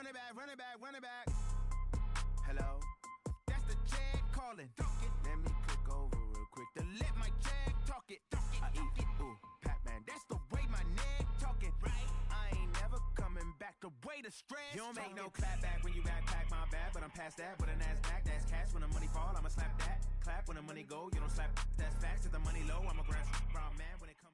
Run it back. Hello? That's the Jag calling. Let me click over real quick to let my Jag talk it. I eat, ooh, Pac-Man. That's the way my neck talking. Right? I ain't never coming back the way the stress. You don't make no clap back when you backpack my bad, but I'm past that with a NASDAQ. That's cash when the money fall. I'ma slap that. Clap when the money go. You don't slap. That's facts. If the money low, I'ma grab brown man when it comes.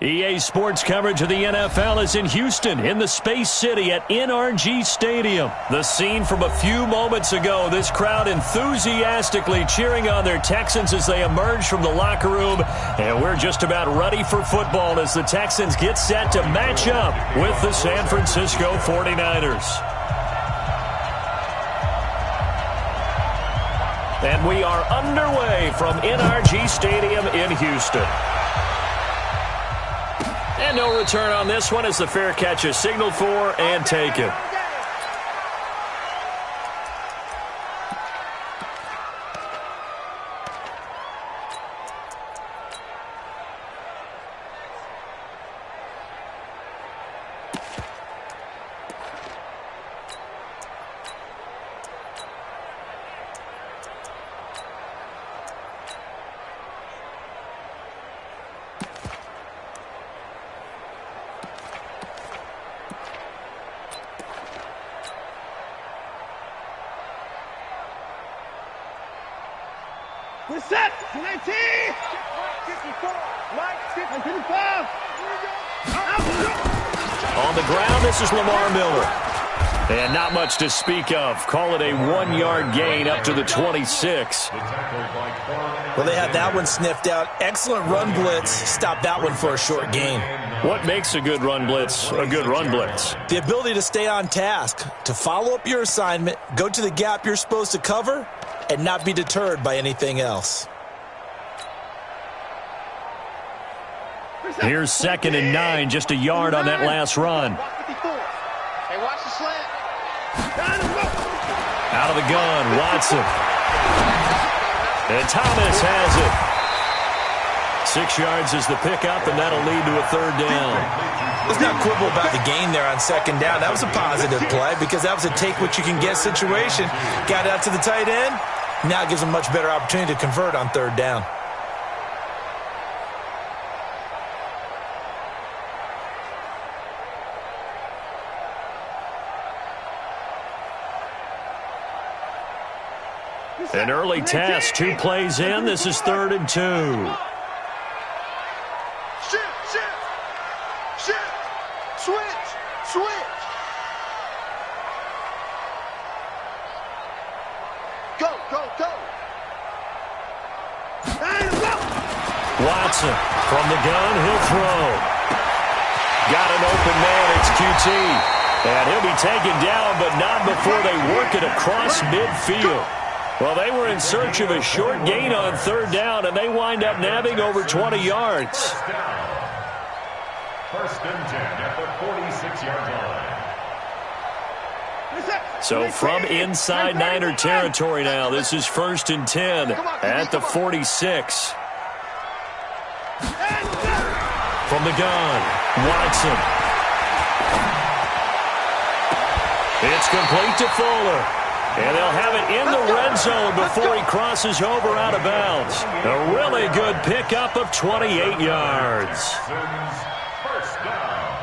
EA Sports coverage of the NFL is in Houston, in the Space City at NRG Stadium. The scene from a few moments ago, this crowd enthusiastically cheering on their Texans as they emerge from the locker room. And we're just about ready for football as the Texans get set to match up with the San Francisco 49ers. And we are underway from NRG Stadium in Houston. And no return on this one as the fair catch is signaled for and taken. We're set. 19. 54. Mike, 55. On the ground, this is Lamar Miller. And not much to speak of. Call it a 1-yard gain up to the 26. Well, they had that one sniffed out. Excellent run blitz. Stop that one for a short gain. What makes a good run blitz a good run blitz? The ability to stay on task, to follow up your assignment, go to the gap you're supposed to cover, and not be deterred by anything else. Here's 2nd and 9, just a yard on that last run. Hey, watch the slant. Out of the gun, Watson. And Thomas has it. 6 yards is the pickup, and that'll lead to a 3rd down. Let's not quibble about the gain there on 2nd down. That was a positive play because that was a take-what-you-can-get situation. Got out to the tight end. Now it gives them a much better opportunity to convert on 3rd down. An early test, 2 plays in. This is 3rd and 2. Switch. Go. Watson from the gun, he'll throw. Got an open man, it's QT. And he'll be taken down, but not before they work it across midfield. Well, they were in search of a short gain on 3rd down, and they wind up nabbing over 20 yards. 1st and 10 at the 46-yard line. So from inside Niner territory now, this is 1st and 10 at the 46. From the gun, Watson. It's complete to Fuller. And they'll have it in the red zone before he crosses over out of bounds. A really good pickup of 28 yards. 1st down.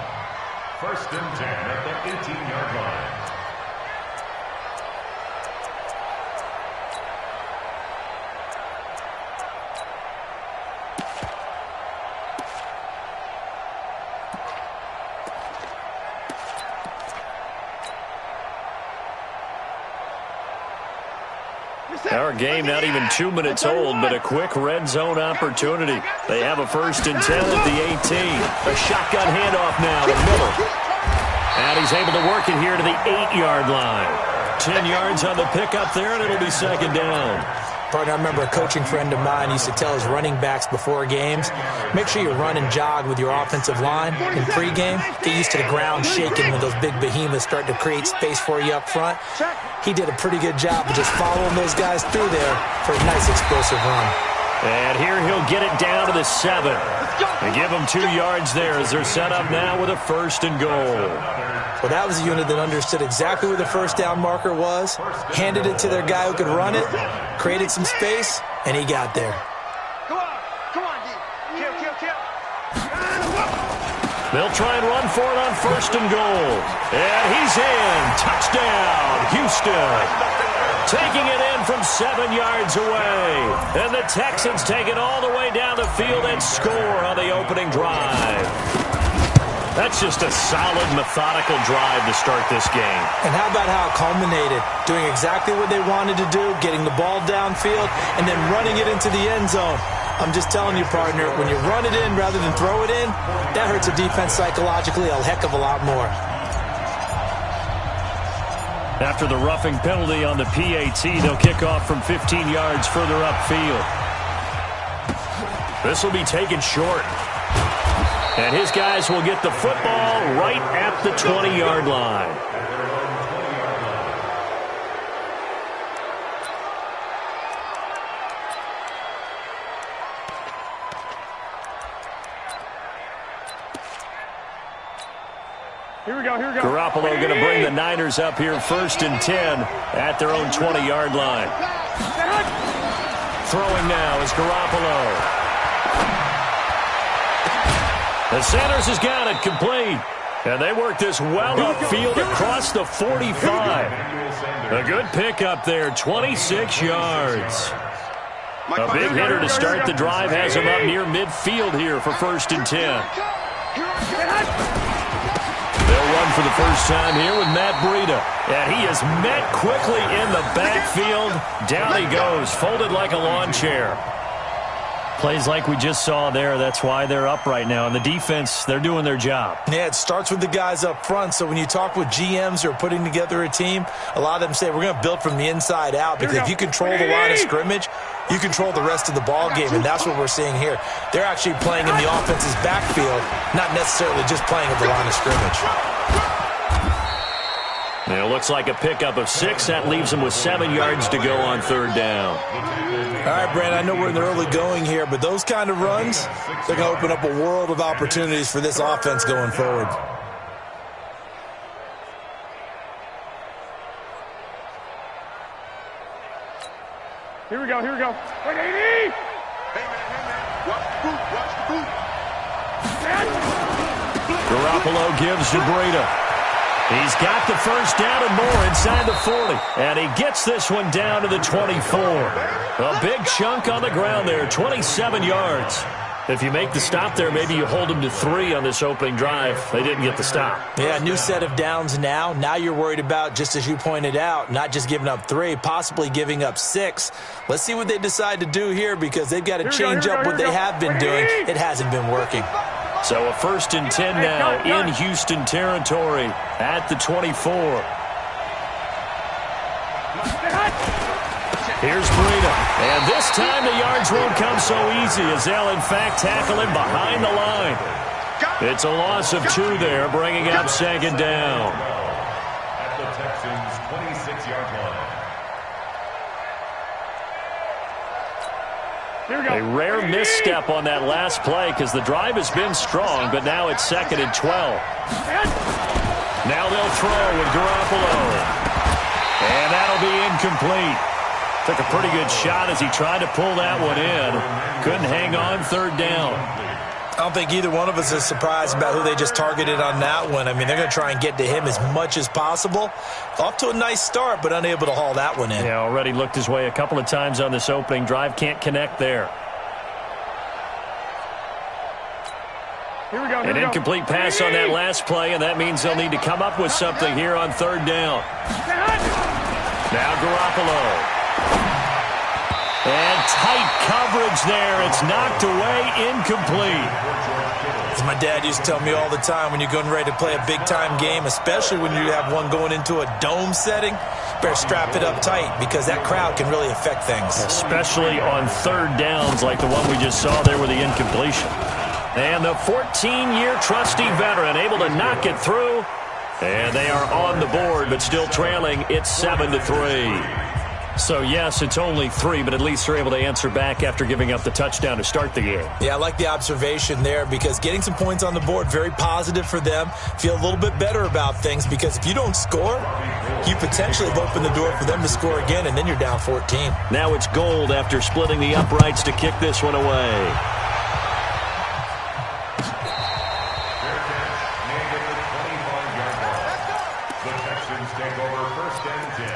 1st and 10 at the 18-yard line. Our game not even 2 minutes old, but a quick red zone opportunity. They have a 1st and 10 at the 18. A shotgun handoff now to Miller. And he's able to work it here to the 8-yard line. 10 yards on the pickup there, and it'll be 2nd down. Partner, I remember a coaching friend of mine used to tell his running backs before games, make sure you run and jog with your offensive line in pregame. Get used to the ground shaking when those big behemoths start to create space for you up front. He did a pretty good job of just following those guys through there for a nice explosive run. And here he'll get it down to the 7. They give him 2 yards there as they're set up now with a 1st and goal. Well, that was a unit that understood exactly where the first down marker was, handed it to their guy who could run it, created some space, and he got there. Come on, D. Kill. They'll try and run for it on 1st and goal. And he's in. Touchdown, Houston. Taking it in from 7 yards away. And the Texans take it all the way down the field and score on the opening drive. That's just a solid, methodical drive to start this game. And how about how it culminated? Doing exactly what they wanted to do, getting the ball downfield, and then running it into the end zone. I'm just telling you, partner, when you run it in rather than throw it in, that hurts a defense psychologically a heck of a lot more. After the roughing penalty on the PAT, they'll kick off from 15 yards further upfield. This will be taken short. And his guys will get the football right at the 20-yard line. Here we go. Garoppolo going to bring the Niners up here 1st and 10 at their own 20-yard line. Throwing now is Garoppolo. The Sanders has got it complete. And they work this well upfield across the 45. A good pickup there, 26 yards. A big hitter to start the drive has him up near midfield here for 1st and 10. They'll run for the first time here with Matt Breida. And he is met quickly in the backfield. Down he goes, folded like a lawn chair. Plays like we just saw there. That's why they're up right now. And the defense, they're doing their job. Yeah, it starts with the guys up front. So when you talk with GMs who are putting together a team, a lot of them say we're going to build from the inside out. Because if you control the line of scrimmage, you control the rest of the ball game. And that's what we're seeing here. They're actually playing in the offense's backfield, not necessarily just playing at the line of scrimmage. It looks like a pickup of 6. That leaves them with 7 yards to go on 3rd down. All right, Brandon, I know we're in the early going here, but those kind of runs, they're going to open up a world of opportunities for this offense going forward. Here we go. Wait, 80! Hey, man. Watch the boot. Garoppolo gives to Breida. He's got the first down and more inside the 40. And he gets this one down to the 24. A big chunk on the ground there, 27 yards. If you make the stop there, maybe you hold them to 3 on this opening drive. They didn't get the stop. Yeah, new set of downs now. Now you're worried about, just as you pointed out, not just giving up 3, possibly giving up 6. Let's see what they decide to do here because they've got to change up what they have been doing. It hasn't been working. So a 1st and 10 now in Houston territory at the 24. Here's Breida. And this time the yards won't come so easy as they'll in fact tackle him behind the line. It's a loss of 2 there, bringing up 2nd down. At the Texans' 26-yard line. A rare misstep on that last play because the drive has been strong, but now it's 2nd and 12. Now they'll throw with Garoppolo. And that'll be incomplete. Took a pretty good shot as he tried to pull that one in. Couldn't hang on 3rd down. I don't think either one of us is surprised about who they just targeted on that one. I mean, they're going to try and get to him as much as possible. Off to a nice start, but unable to haul that one in. Yeah, already looked his way a couple of times on this opening drive. Can't connect there. Here we go. An incomplete pass on that last play, and that means they'll need to come up with something here on 3rd down. Now Garoppolo. And tight coverage there. It's knocked away, incomplete. As my dad used to tell me all the time, when you're getting ready to play a big-time game, especially when you have one going into a dome setting, better strap it up tight because that crowd can really affect things. Especially on 3rd downs like the one we just saw there with the incompletion. And the 14-year trusty veteran able to knock it through. And they are on the board, but still trailing. It's 7-3. So, yes, it's only 3, but at least they're able to answer back after giving up the touchdown to start the game. Yeah, I like the observation there because getting some points on the board, very positive for them. Feel a little bit better about things because if you don't score, you potentially have opened the door for them to score again, and then you're down 14. Now it's Gold after splitting the uprights to kick this one away. Take over 1st and 10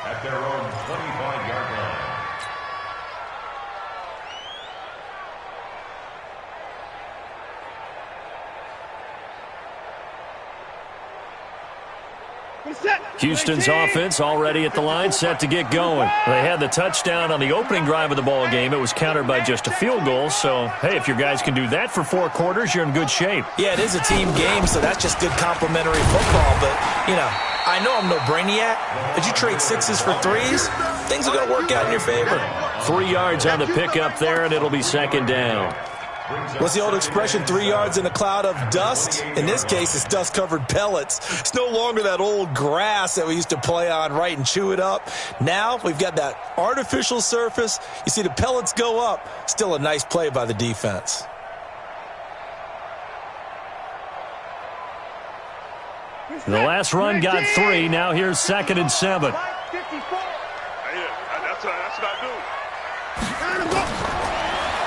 at their own 25-yard line. Houston's offense already at the line, set to get going. They had the touchdown on the opening drive of the ball game. It was countered by just a field goal. So, hey, if your guys can do that for 4 quarters, you're in good shape. Yeah, it is a team game, so that's just good complimentary football. But, you know, I know I'm no brainiac, but you trade 6s for 3s, things are going to work out in your favor. 3 yards on the pickup there, and it'll be 2nd down. What's the old expression, 3 yards in a cloud of dust? In this case, it's dust-covered pellets. It's no longer that old grass that we used to play on, right, and chew it up. Now we've got that artificial surface. You see the pellets go up. Still a nice play by the defense. The last run got 3. Now here's 2nd and 7. That's what I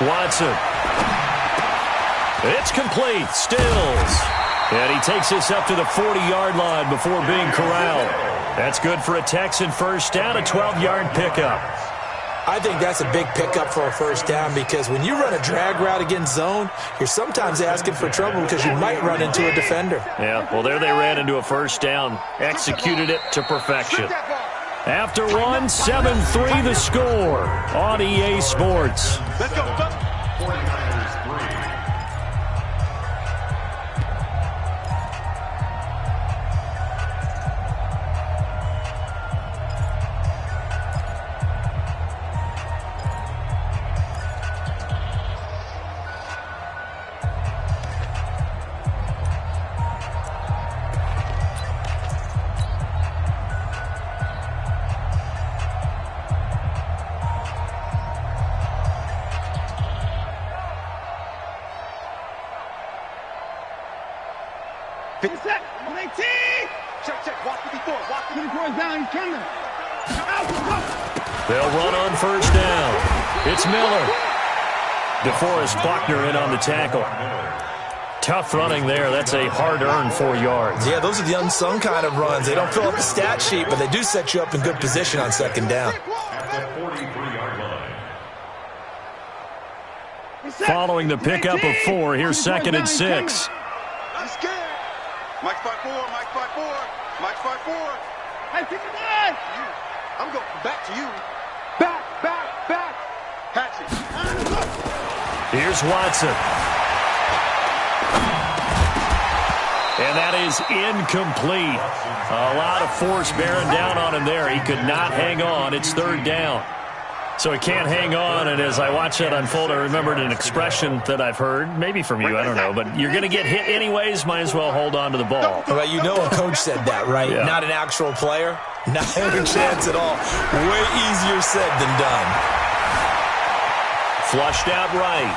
do. Watson. It's complete. Stills. And he takes this up to the 40-yard line before being corralled. That's good for a Texan first down, a 12-yard pickup. I think that's a big pickup for a first down because when you run a drag route against zone, you're sometimes asking for trouble because you might run into a defender. Yeah, well, there they ran into a first down. Executed it to perfection. After 1, 7-3 the score on EA Sports. Let's go. 49ers 3. Check. Walk 54. Walk 54 is down. He's coming. They'll run on first down. It's Miller. DeForest Buckner in on the tackle. Tough running there. That's a hard-earned 4 yards. Yeah, those are the unsung kind of runs. They don't fill up the stat sheet, but they do set you up in good position on 2nd down. At the 43-yard line. Following the pickup of 4, here's 2nd and 6. I'm scared. Mike 5-4. Mike 5-4. Hey, 59. I'm going back to you. Back. Hatchet. Here's Watson. And that is incomplete. A lot of force bearing down on him there. He could not hang on. It's 3rd down. So he can't hang on, and as I watch that unfold, I remembered an expression that I've heard, maybe from you, I don't know, but you're going to get hit anyways, might as well hold on to the ball. Well, you know a coach said that, right? Yeah. Not an actual player. Not a chance at all. Way easier said than done. Flushed out right.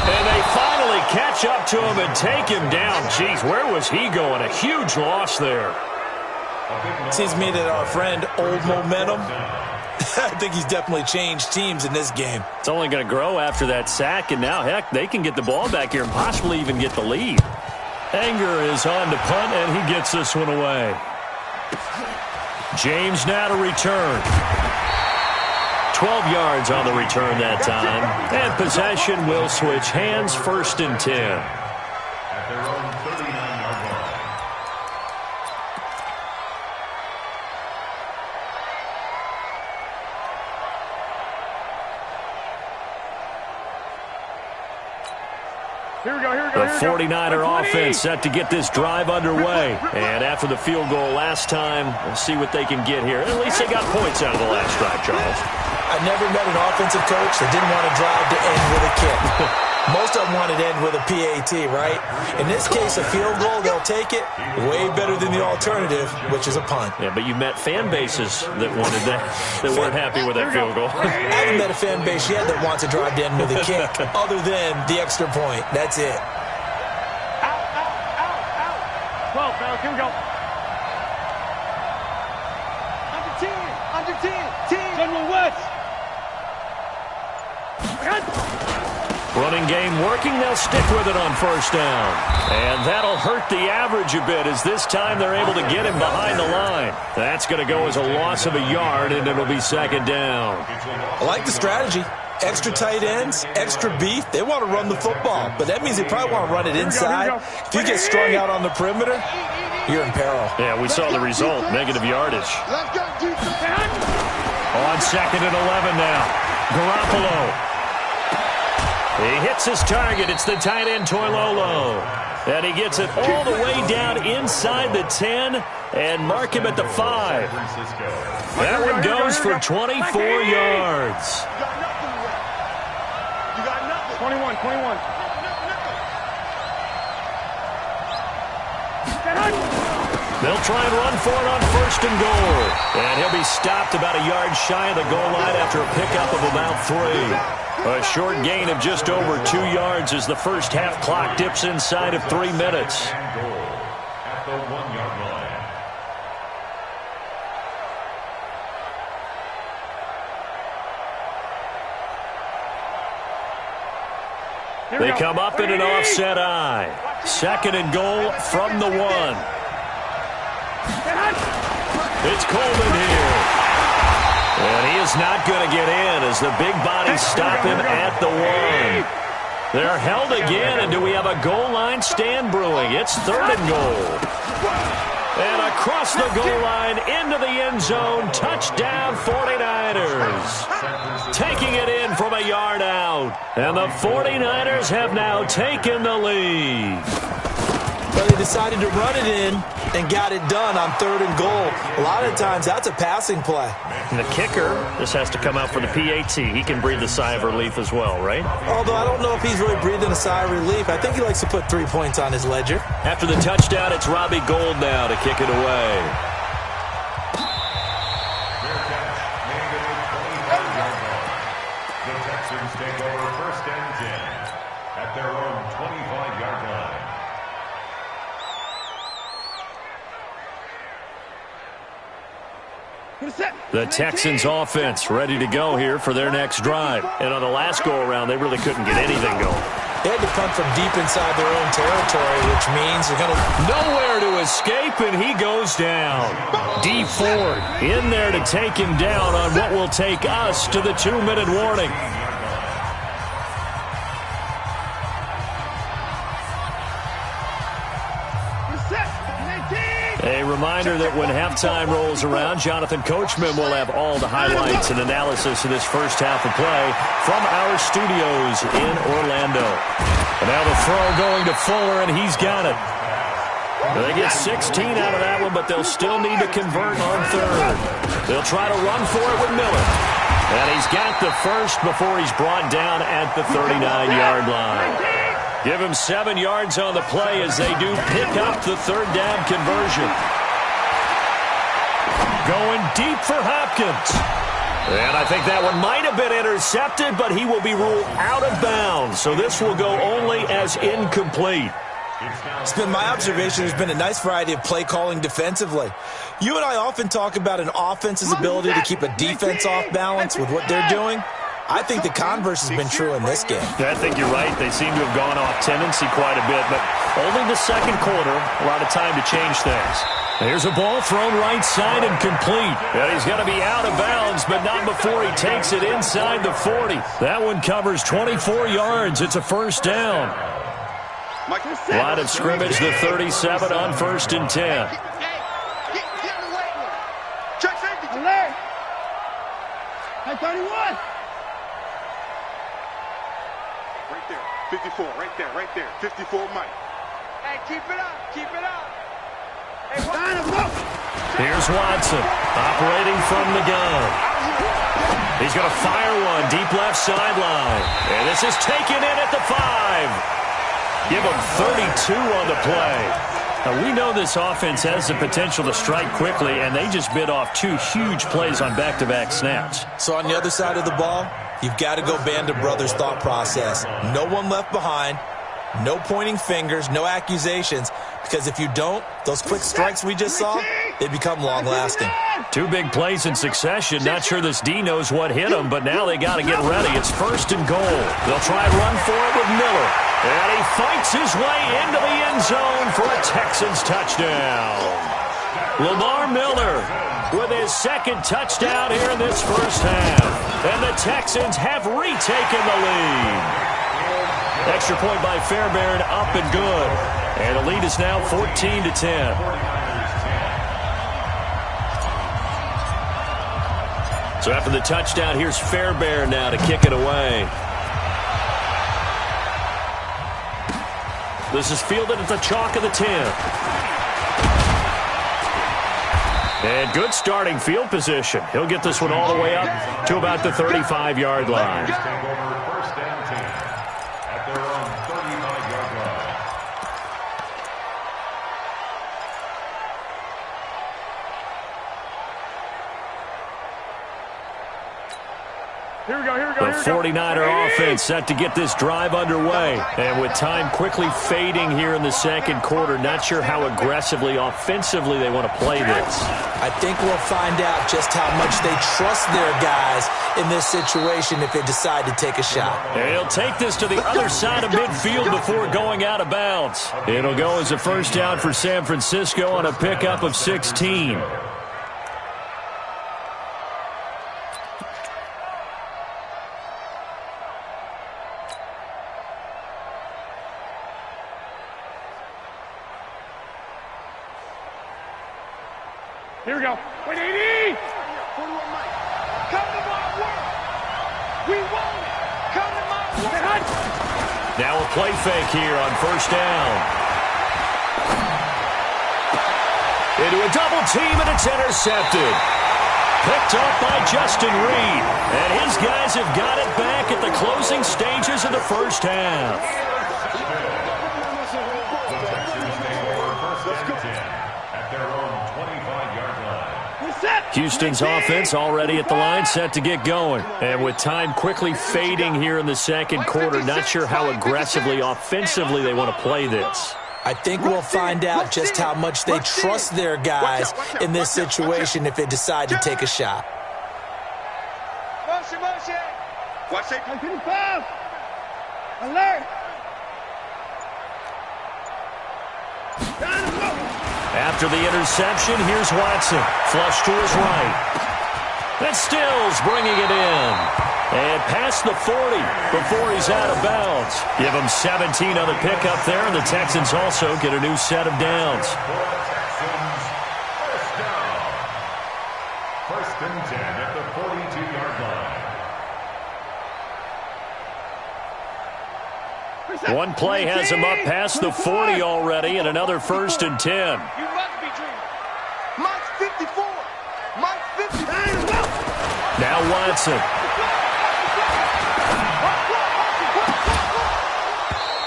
And they finally catch up to him and take him down. Jeez, where was he going? A huge loss there. Seems to me that our friend, Old Momentum, I think he's definitely changed teams in this game. It's only going to grow after that sack, and now, heck, they can get the ball back here and possibly even get the lead. Anger is on to punt, and he gets this one away. James now to return. 12 yards on the return that time. And possession will switch hands, 1st and 10. At their own 39-yard line. Here we go. The 49er offense set to get this drive underway. And after the field goal last time, we'll see what they can get here. At least they got points out of the last drive, Charles. I never met an offensive coach that didn't want to drive to end with a kick. Most of them want it end with a PAT, right? In this case, a field goal, they'll take it. Way better than the alternative, which is a punt. Yeah, but you met fan bases that wanted that, that weren't happy with that field goal. I haven't met a fan base yet that wants to drive to end with a kick, other than the extra point. That's it. Out, out, out, out. 12, fellas, here we go. Under 10, 10. General West. Running game working. They'll stick with it on first down. And that'll hurt the average a bit as this time they're able to get him behind the line. That's going to go as a loss of a yard, and it'll be second down. I like the strategy. Extra tight ends, extra beef. They want to run the football, but that means they probably want to run it inside. If you get strung out on the perimeter, you're in peril. Yeah, we saw the result, negative yardage. On second and 11 now. Garoppolo. He hits his target. It's the tight end, Toilolo. And he gets it all the way down inside the 10 and mark him at the 5. That one goes for 24 yards. You got nothing. 21, 21. They'll try and run for it on first and goal. And he'll be stopped about a yard shy of the goal line after a pickup of about 3. A short gain of just over 2 yards as the first half clock dips inside of 3 minutes. At the 1-yard line. They come up in an offset eye. Second and goal from the 1. It's Coleman here. And he is not going to get in as the big bodies stop him at the 1. They're held again, and do we have a goal line stand brewing? It's third and goal. And across the goal line into the end zone, touchdown 49ers. Taking it in from a yard out. And the 49ers have now taken the lead. But they decided to run it in and got it done on third and goal. A lot of times, that's a passing play. And the kicker, this has to come out for the PAT. He can breathe a sigh of relief as well, right? Although I don't know if he's really breathing a sigh of relief. I think he likes to put 3 points on his ledger. After the touchdown, it's Robbie Gould now to kick it away. The Texans take over first and 10 at their own 25-yard line. The Texans offense ready to go here for their next drive. And on the last go-around, they really couldn't get anything going. They had to punt from deep inside their own territory, which means they're going to... Nowhere to escape, and he goes down. D. Ford in there to take him down on what will take us to the 2-minute warning. A reminder that when halftime rolls around, Jonathan Coachman will have all the highlights and analysis of this first half of play from our studios in Orlando. And now the throw going to Fuller, and he's got it. They get 16 out of that one, but they'll still need to convert on third. They'll try to run for it with Miller. And he's got the first before he's brought down at the 39-yard line. Give him 7 yards on the play as they do pick up the third down conversion. Going deep for Hopkins. And I think that one might have been intercepted, but he will be ruled out of bounds. So this will go only as incomplete. It's been my observation there's been a nice variety of play calling defensively. You and I often talk about an offense's ability to keep a defense off balance with what they're doing. I think the converse has been true in this game. I think you're right. They seem to have gone off tendency quite a bit, but only the second quarter, a lot of time to change things. Here's a ball thrown right side and complete. And he's going to be out of bounds, but not before he takes it inside the 40. That one covers 24 yards. It's a first down. Line of scrimmage, the 37 on first and 10. Check safety. 31. Right there. 54. Right there. 54 Mike. Hey, keep it up. Hey, here's Watson operating from the gun. He's going to fire one deep left sideline. And this is taken in at the 5. Give him 32 on the play. Now, we know this offense has the potential to strike quickly, and they just bit off 2 huge plays on back-to-back snaps. So on the other side of the ball, you've got to go Band of Brothers thought process. No one left behind, no pointing fingers, no accusations, because if you don't, those quick strikes we just saw, they become long-lasting. 2 big plays in succession. Not sure this D knows what hit him, but now they got to get ready. It's 1st and goal. They'll try and run for it with Miller. And he fights his way into the end zone for a Texans touchdown. Lamar Miller with his 2nd touchdown here in this first half. And the Texans have retaken the lead. Extra point by Fairbairn, up and good. And the lead is now 14-10. So after the touchdown, here's Fairbairn now to kick it away. This is fielded at the chalk of the 10. And good starting field position. He'll get this one all the way up to about the 35-yard line. The 49er offense set to get this drive underway. And with time quickly fading here in the second quarter, not sure how aggressively, offensively they want to play this. I think we'll find out just how much they trust their guys in this situation if they decide to take a shot. And he'll take this to the other side of midfield before going out of bounds. It'll go as a first down for San Francisco on a pickup of 16. Here we go. Wait, 80! 41 Mike. Come to my work. We want it. Come to my work. Now a play fake here on first down. Into a double team, and it's intercepted. Picked up by Justin Reed. And his guys have got it back at the closing stages of the first half. Houston's offense already at the line, set to get going. And with time quickly fading here in the second quarter, not sure how aggressively, offensively they want to play this. I think we'll find out just how much they trust their guys in this situation if they decide to take a shot. Motion, motion. Watch it. 55. Alert. After the interception, here's Watson. Flush to his right. And Stills bringing it in. And past the 40 before he's out of bounds. Give him 17 on the pickup there, and the Texans also get a new set of downs. First and 10 at the 42-yard line. One play has him up past the 40 already, and another 1st and 10. You must be dreaming. Mike's 54. Mike's 50. Now Watson.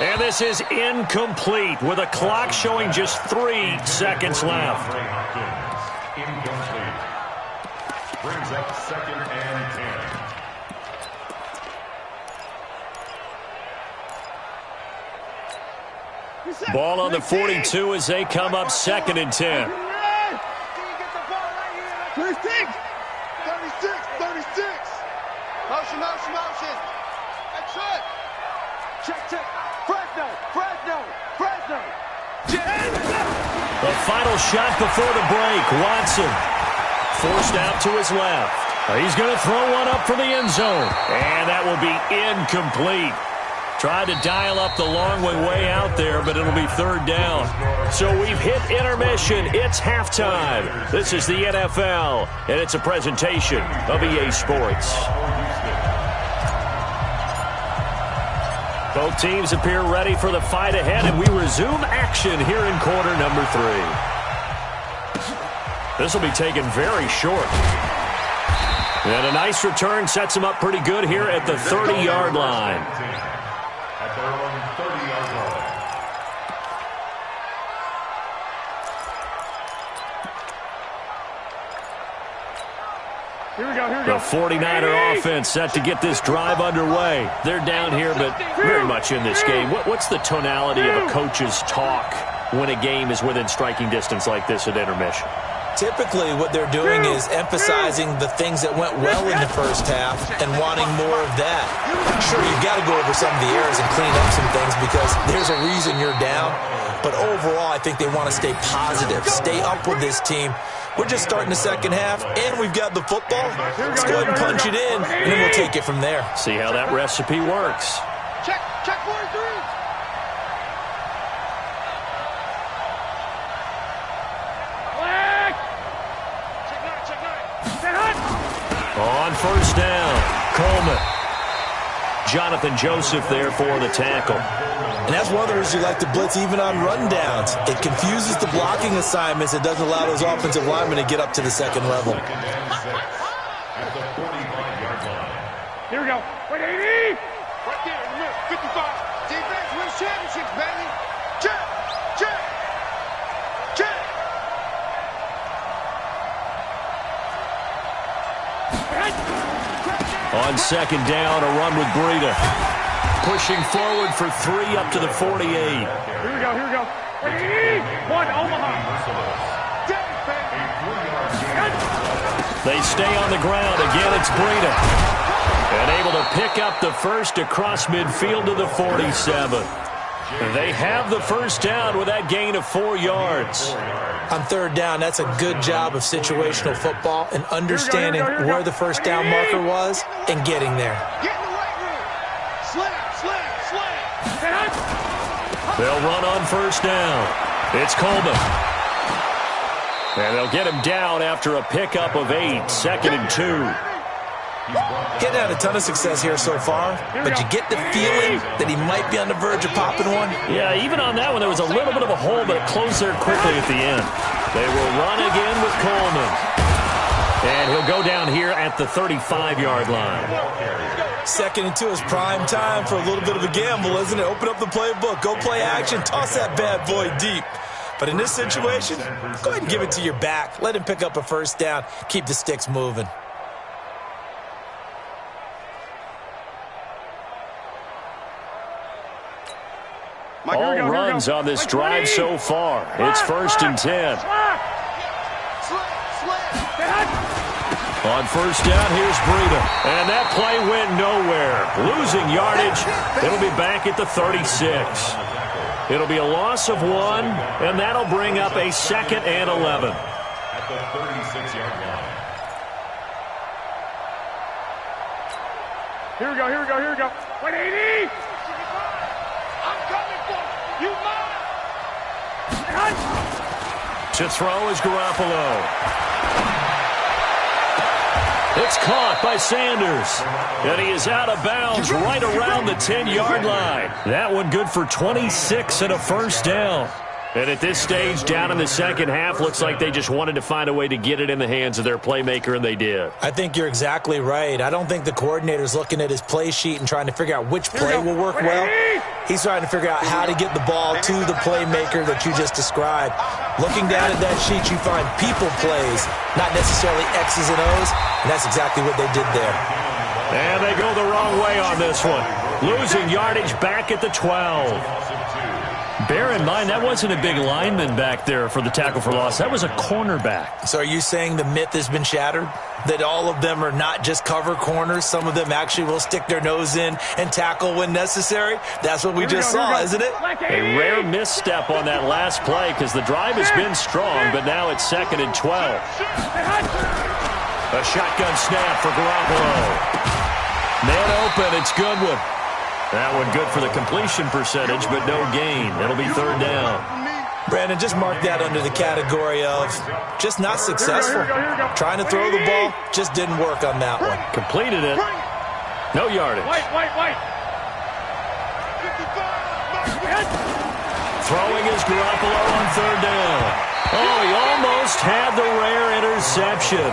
And this is incomplete with a clock showing just 3 seconds left. Incomplete. Brings up 2nd and 10. Ball on the 42 as they come up 2nd and 10. 36. 36. Motion, motion, motion. That's it. Check, check. Fresno. The final shot before the break. Watson forced out to his left. He's going to throw one up for the end zone. And that will be incomplete. Tried to dial up the long way out there, but it'll be 3rd down. So we've hit intermission. It's halftime. This is the NFL, and it's a presentation of EA Sports. Both teams appear ready for the fight ahead, and we resume action here in quarter number 3. This will be taken very short. And a nice return sets him up pretty good here at the 30-yard line. At their own 30-yard line. Here we go, here we go. The 49er offense set to get this drive underway. They're down here, but very much in this game. What's the tonality of a coach's talk when a game is within striking distance like this at intermission? Typically, what they're doing is emphasizing the things that went well in the first half and wanting more of that. Sure, you've got to go over some of the errors and clean up some things because there's a reason you're down. But overall, I think they want to stay positive, stay up with this team. We're just starting the second half, and we've got the football. Let's go ahead and punch it in, and then we'll take it from there. See how that recipe works. Check 4-3. On first down, Coleman. Jonathan Joseph there for the tackle. And that's one of the reasons you like to blitz even on rundowns. It confuses the blocking assignments. It doesn't allow those offensive linemen to get up to the second level. At the 45-yard line. Here we go. Wait, 80. Right there in the middle. 55. Defense wins championships, baby. Check. Check. Check. On second down, a run with Breida. Pushing forward for 3 up to the 48. Here we go, here we go. 81, Omaha. They stay on the ground. Again, it's Breida. And able to pick up the first across midfield to the 47. They have the first down with that gain of 4 yards. On third down, that's a good job of situational football and understanding where the first down marker was and getting there. Get in the right room. Slam. They'll run on first down. It's Coleman. And they'll get him down after a pickup of 8, 2nd and 2. Getting had a ton of success here so far, but you get the feeling that he might be on the verge of popping one. Yeah, even on that one, there was a little bit of a hole, but it closed there quickly at the end. They will run again with Coleman. And he'll go down here at the 35-yard line. 2nd and 2 is prime time for a little bit of a gamble, isn't it? Open up the playbook, go play action, toss that bad boy deep. But in this situation, go ahead and give it to your back. Let him pick up a first down. Keep the sticks moving. All runs on this drive so far. It's 1st and 10. On first down, here's Breida. And that play went nowhere. Losing yardage. It'll be back at the 36. It'll be a loss of 1, and that'll bring up a 2nd and 11. At the 36-yard line. Here we go, here we go, here we go. 180. I'm coming for you. You mine. To throw is Garoppolo. It's caught by Sanders. And he is out of bounds right around the 10-yard line. That one good for 26 and a first down. And at this stage, down in the second half, looks like they just wanted to find a way to get it in the hands of their playmaker, and they did. I think you're exactly right. I don't think the coordinator's looking at his play sheet and trying to figure out which play will work well. He's trying to figure out how to get the ball to the playmaker that you just described. Looking down at that sheet, you find people plays, not necessarily X's and O's, and that's exactly what they did there. And they go the wrong way on this one. Losing yardage back at the 12. Bear in mind, that wasn't a big lineman back there for the tackle for loss. That was a cornerback. So are you saying the myth has been shattered? That all of them are not just cover corners? Some of them actually will stick their nose in and tackle when necessary? That's what we just saw, isn't it? A rare misstep on that last play because the drive has been strong, but now it's 2nd and 12. A shotgun snap for Garoppolo. Man open, it's Goodwin. That one good for the completion percentage, but no gain. It'll be 3rd down. Brandon, just mark that under the category of just not successful. Trying to throw the ball, just didn't work on that one. Completed it. No yardage. Throwing is Garoppolo on 3rd down. Oh, he almost had the rare interception.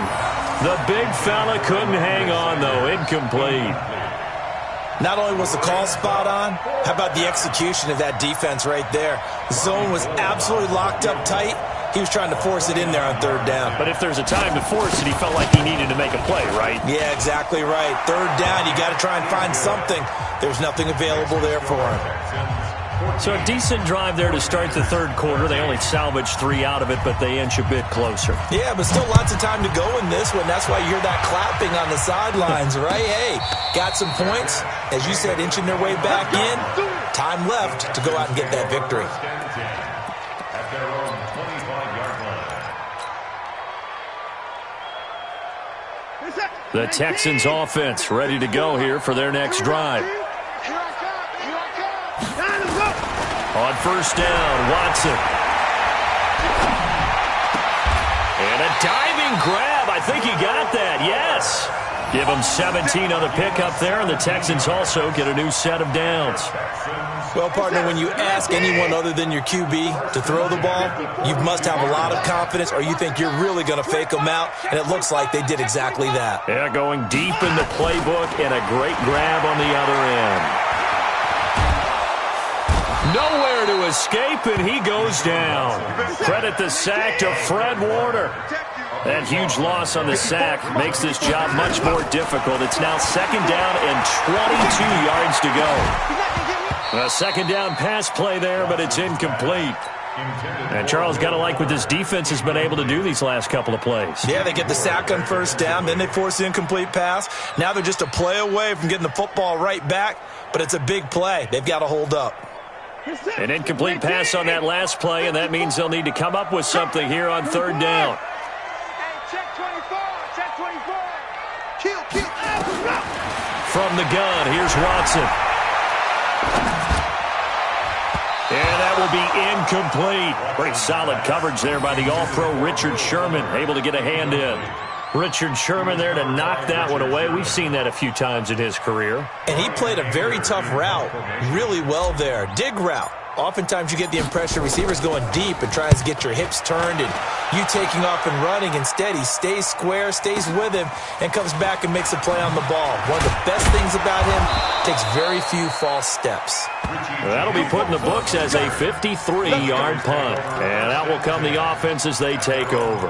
The big fella couldn't hang on, though. Incomplete. Not only was the call spot on, how about the execution of that defense right there? The zone was absolutely locked up tight. He was trying to force it in there on third down. But if there's a time to force it, he felt like he needed to make a play, right? Yeah, exactly right. Third down, you got to try and find something. There's nothing available there for him. So a decent drive there to start the third quarter. They only salvaged 3 out of it, but they inch a bit closer. Yeah, but still lots of time to go in this one. That's why you hear that clapping on the sidelines, right? Hey, got some points. As you said, inching their way back in. Time left to go out and get that victory. At their own 25-yard line. The Texans offense ready to go here for their next drive. On first down, Watson. And a diving grab. I think he got that, yes. Give him 17 on the pickup there, and the Texans also get a new set of downs. Well, partner, when you ask anyone other than your QB to throw the ball, you must have a lot of confidence, or you think you're really going to fake them out, and it looks like they did exactly that. Yeah, going deep in the playbook and a great grab on the other end. Nowhere to escape, and he goes down. Credit the sack to Fred Warner. That huge loss on the sack makes this job much more difficult. It's now second down and 22 yards to go. A second down pass play there, but it's incomplete. And Charles, got to like what this defense has been able to do these last couple of plays. Yeah, they get the sack on first down, then they force the incomplete pass. Now they're just a play away from getting the football right back, but it's a big play. They've got to hold up. An incomplete pass on that last play, and that means they'll need to come up with something here on third down. From the gun, here's Watson. And that will be incomplete. Pretty solid coverage there by the All-Pro Richard Sherman, able to get a hand in. Richard Sherman there to knock that one away. We've seen that a few times in his career. And he played a very tough route really well there. Dig route. Oftentimes you get the impression receivers going deep and tries to get your hips turned and you taking off and running. Instead, he stays square, stays with him, and comes back and makes a play on the ball. One of the best things about him, takes very few false steps. That'll be put in the books as a 53-yard punt. And out will come the offense as they take over.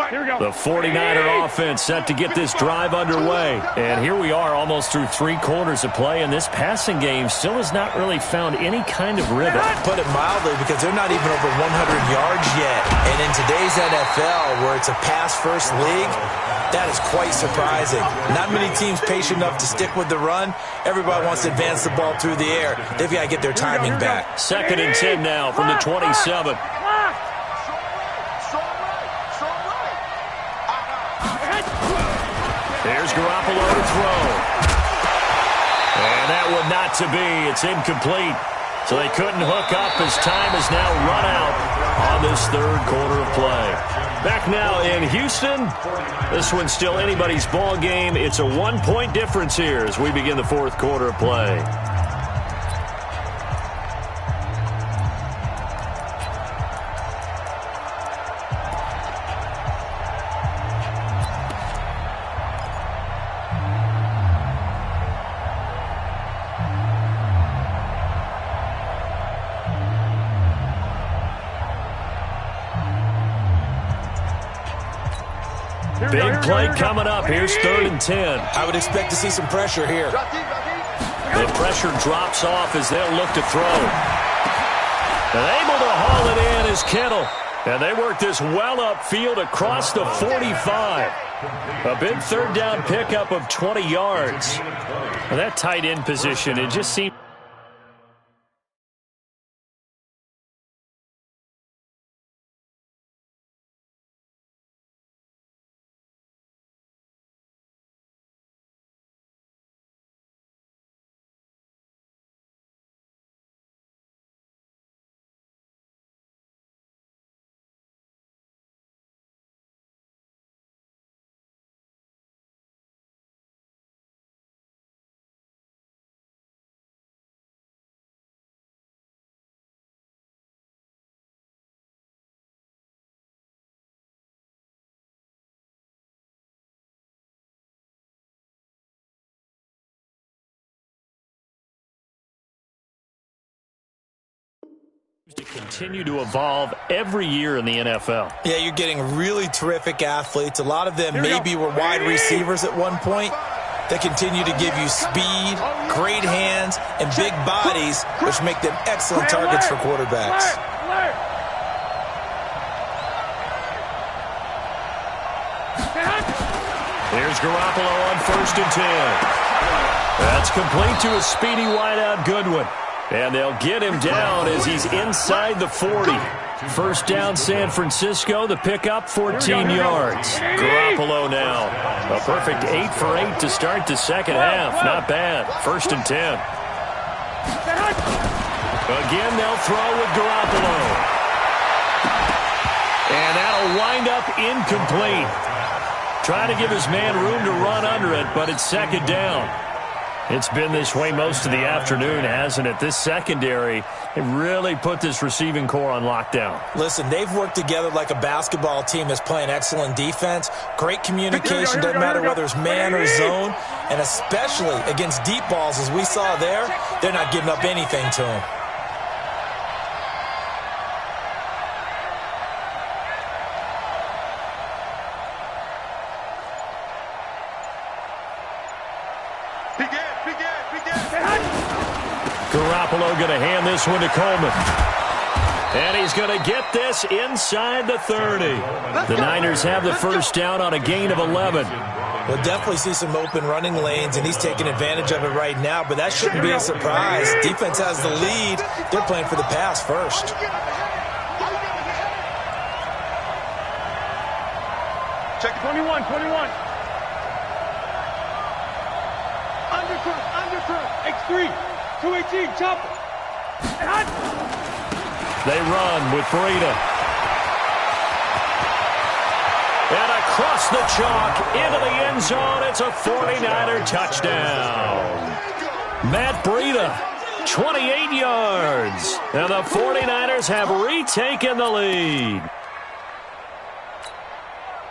The 49er offense set to get this drive underway. And here we are almost through 3 quarters of play, and this passing game still has not really found any kind of rhythm. Put it mildly, because they're not even over 100 yards yet. And in today's NFL, where it's a pass-first league, that is quite surprising. Not many teams patient enough to stick with the run. Everybody wants to advance the ball through the air. They've got to get their timing back. 2nd and 10 now from the 27. Here's Garoppolo to throw. And that one not to be. It's incomplete. So they couldn't hook up as time has now run out on this 3rd quarter of play. Back now in Houston. This one's still anybody's ball game. It's a 1-point difference here as we begin the 4th quarter of play. Big play coming up. Here's 3rd and 10. I would expect to see some pressure here. The pressure drops off as they'll look to throw. And able to haul it in is Kittle. And they work this well upfield across the 45. A big 3rd down pickup of 20 yards. And that tight end position, it just seemed To continue to evolve every year in the NFL. Yeah, you're getting really terrific athletes. A lot of them maybe were wide receivers at one point. They continue to give you speed, great hands, and big bodies, which make them excellent targets for quarterbacks. Here's Garoppolo on 1st and 10. That's complete to a speedy wideout Goodwin. And they'll get him down as he's inside the 40. First down, San Francisco. The pickup, 14 yards. Garoppolo now. A perfect 8 for 8 to start the second half. Not bad. 1st and 10. Again, they'll throw with Garoppolo. And that'll wind up incomplete. Trying to give his man room to run under it, but it's 2nd down. It's been this way most of the afternoon, hasn't it? This secondary, it really put this receiving core on lockdown. Listen, they've worked together like a basketball team that's playing excellent defense. Great communication, doesn't matter whether it's man or zone. And especially against deep balls, as we saw there, they're not giving up anything to him. Garoppolo going to hand this one to Coleman. And he's going to get this inside the 30. The Niners have the first down on a gain of 11. We'll definitely see some open running lanes, and he's taking advantage of it right now, but that shouldn't be a surprise. Defense has the lead. They're playing for the pass first. Check 21. Undercurve, X3. 218, chopper. They run with Breida. And across the chalk into the end zone. It's a 49er touchdown. Matt Breida, 28 yards. And the 49ers have retaken the lead.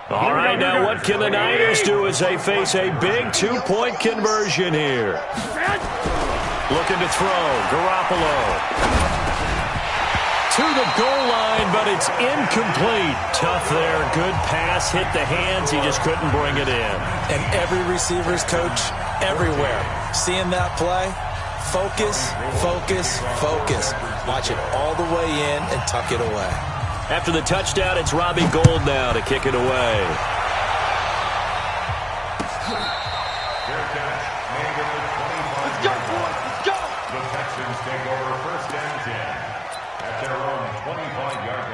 All right, now what can the Niners do as they face a big 2-point conversion here? Looking to throw, Garoppolo. To the goal line, but it's incomplete. Tough there, good pass, hit the hands, he just couldn't bring it in. And every receiver's coach everywhere. Seeing that play, focus, focus, focus. Watch it all the way in and tuck it away. After the touchdown, it's Robbie Gould now to kick it away. Take over 1st and 10 at their own 25-yard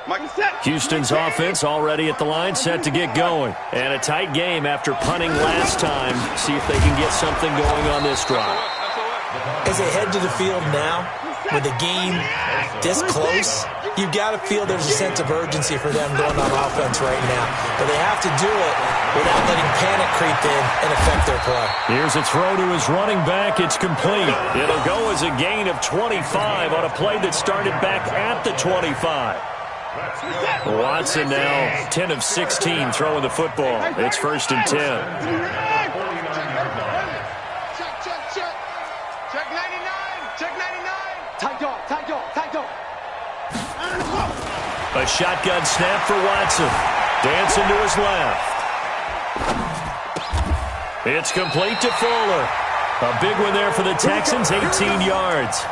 line. Houston's offense already at the line, set to get going. And a tight game after punting last time. See if they can get something going on this drive. As they head to the field now, with the game this close, you've got to feel there's a sense of urgency for them going on offense right now. But they have to do it without letting panic creep in and affect their play. Here's a throw to his running back. It's complete. It'll go as a gain of 25 on a play that started back at the 25. Watson now 10 of 16 throwing the football. It's 1st and 10. A shotgun snap for Watson. Dancing to his left. It's complete to Fuller. A big one there for the Texans, 18 yards.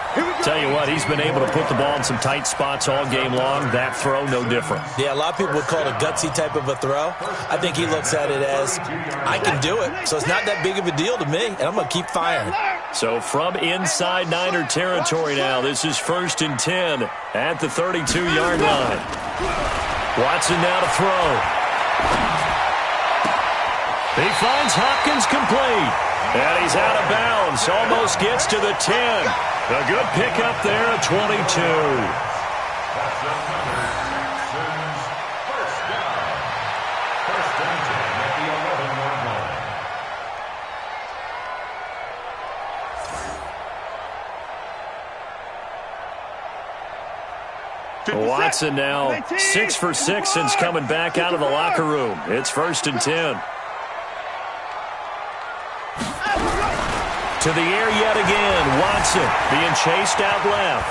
Tell you what, he's been able to put the ball in some tight spots all game long. That throw, no different. Yeah, a lot of people would call it a gutsy type of a throw. I think he looks at it as, I can do it, so it's not that big of a deal to me, and I'm going to keep firing. So from inside Niner territory now, this is 1st and 10 at the 32-yard line. Watson now to throw. He finds Hopkins complete. And he's out of bounds. Almost gets to the 10. A good pickup there at 22. Watson now 6 for 6 since coming back out of the locker room. It's 1st and 10. To the air yet again. Watson being chased out left.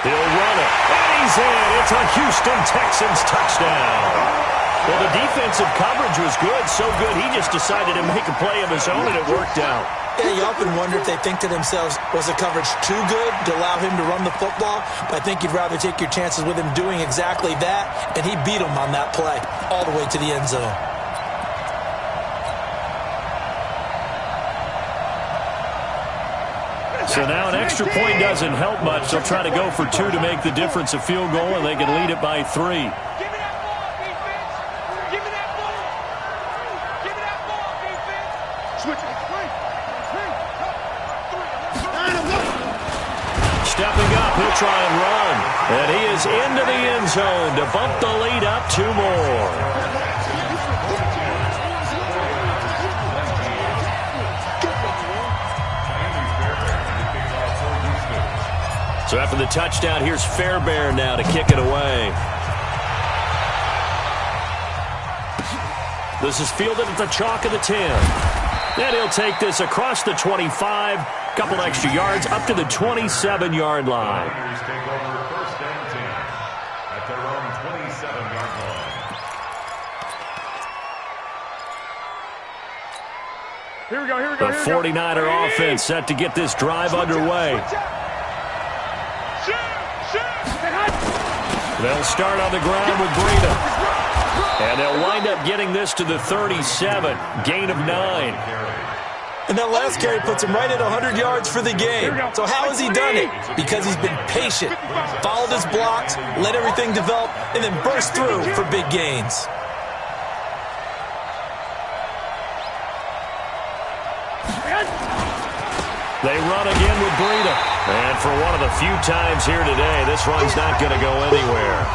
He'll run it. And he's in. It's a Houston Texans touchdown. Well, the defensive coverage was good. So good, he just decided to make a play of his own, and it worked out. Yeah, you often wonder if they think to themselves, was the coverage too good to allow him to run the football? But I think you'd rather take your chances with him doing exactly that, and he beat him on that play all the way to the end zone. So now an extra point doesn't help much. They'll try to go for 2 to make the difference a field goal, and they can lead it by 3. Stepping up, he'll try and run. And he is into the end zone to bump the lead up 2 more. So after the touchdown, here's Fairbairn now to kick it away. This is fielded at the chalk of the 10. And he'll take this across the 25. Couple extra yards up to the 27-yard line. Take over first and 10 at their own 27-yard line. Here we go, here we go. The 49er offense set to get this drive underway. They'll start on the ground with Breida. And they'll wind up getting this to the 37. Gain of 9. And that last carry puts him right at 100 yards for the game. So how has he done it? Because he's been patient, followed his blocks, let everything develop, and then burst through for big gains. They run again with Breida. And for one of the few times here today, this run's not going to go anywhere.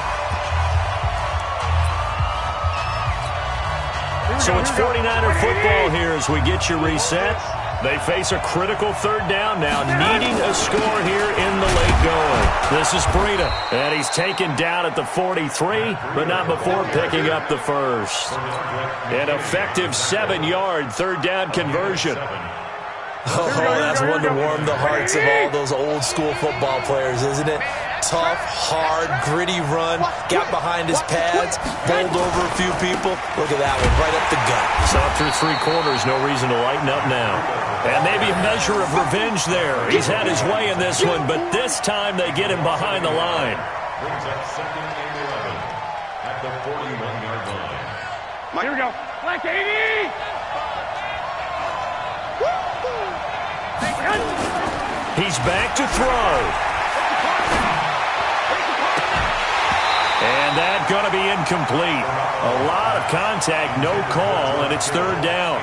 So it's 49er football here as we get you reset. They face a critical 3rd down now, needing a score here in the late going. This is Breida, and he's taken down at the 43, but not before picking up the first. An effective 7-yard 3rd down conversion. Oh, that's one to warm the hearts of all those old-school football players, isn't it? Tough, hard, gritty run, got behind his pads, bowled over a few people. Look at that one, right up the gut. So through 3 quarters, no reason to lighten up now. And maybe a measure of revenge there. He's had his way in this one, but this time they get him behind the line. Brings up 2nd and 11 at the 41-yard line. Here we go. Black 80! He's back to throw. And that's going to be incomplete. A lot of contact, no call, and it's 3rd down.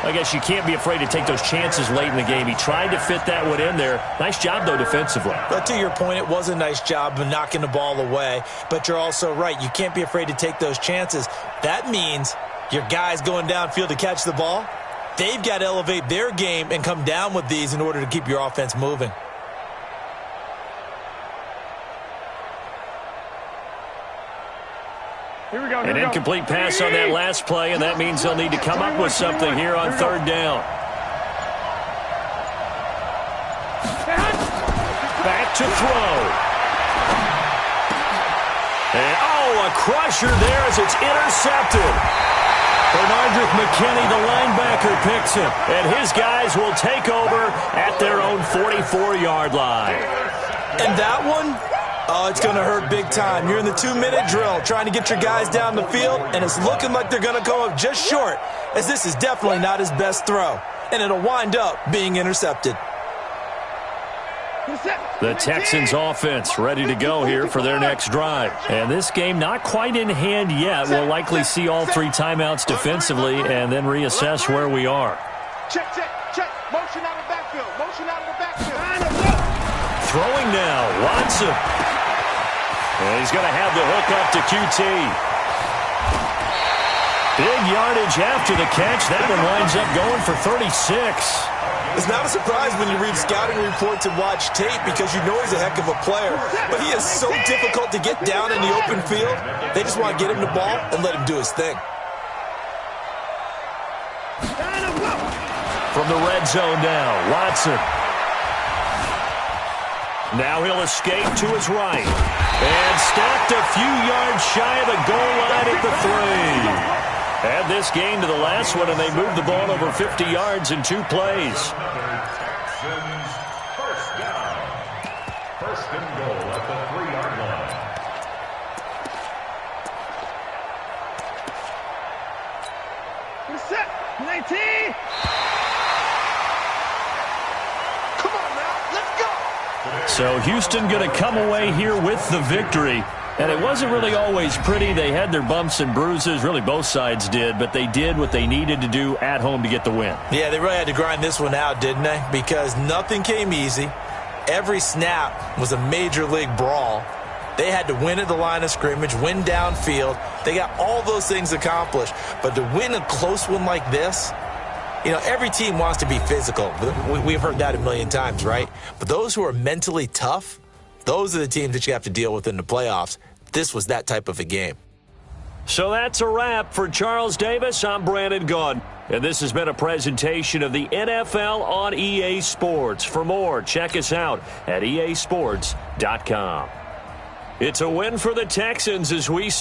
I guess you can't be afraid to take those chances late in the game. He tried to fit that one in there. Nice job, though, defensively. But to your point, it was a nice job of knocking the ball away. But you're also right. You can't be afraid to take those chances. That means your guys going downfield to catch the ball, they've got to elevate their game and come down with these in order to keep your offense moving. An incomplete pass on that last play, and that means they'll need to come up with something here on 3rd down. Back to throw. And, a crusher there as it's intercepted. Bernardrick McKinney, the linebacker, picks him, and his guys will take over at their own 44-yard line. And that one, it's going to hurt big time. You're in the 2-minute drill trying to get your guys down the field, and it's looking like they're going to come up just short, as this is definitely not his best throw, and it'll wind up being intercepted. The Texans offense ready to go here for their next drive. And this game not quite in hand yet. We'll likely see all 3 timeouts defensively and then reassess where we are. Check. Motion out of the backfield. Throwing now, Watson. And he's going to have the hook up to QT. Big yardage after the catch. That one winds up going for 36. It's not a surprise when you read scouting reports and watch tape because you know he's a heck of a player. But he is so difficult to get down in the open field. They just want to get him the ball and let him do his thing. From the red zone now, Watson. Now he'll escape to his right. And stopped a few yards shy of the goal line at the 3. Add this game to the last one, and they moved the ball over 50 yards in 2 plays. Texans first down. First and goal at the 3-yard line. Set. 19. Come on now. Let's go. So Houston going to come away here with the victory. And it wasn't really always pretty. They had their bumps and bruises. Really, both sides did. But they did what they needed to do at home to get the win. Yeah, they really had to grind this one out, didn't they? Because nothing came easy. Every snap was a major league brawl. They had to win at the line of scrimmage, win downfield. They got all those things accomplished. But to win a close one like this, you know, every team wants to be physical. We've heard that a million times, right? But those who are mentally tough, those are the teams that you have to deal with in the playoffs. This was that type of a game. So that's a wrap for Charles Davis. I'm Brandon Gaudin. And this has been a presentation of the NFL on EA Sports. For more, check us out at easports.com. It's a win for the Texans as we...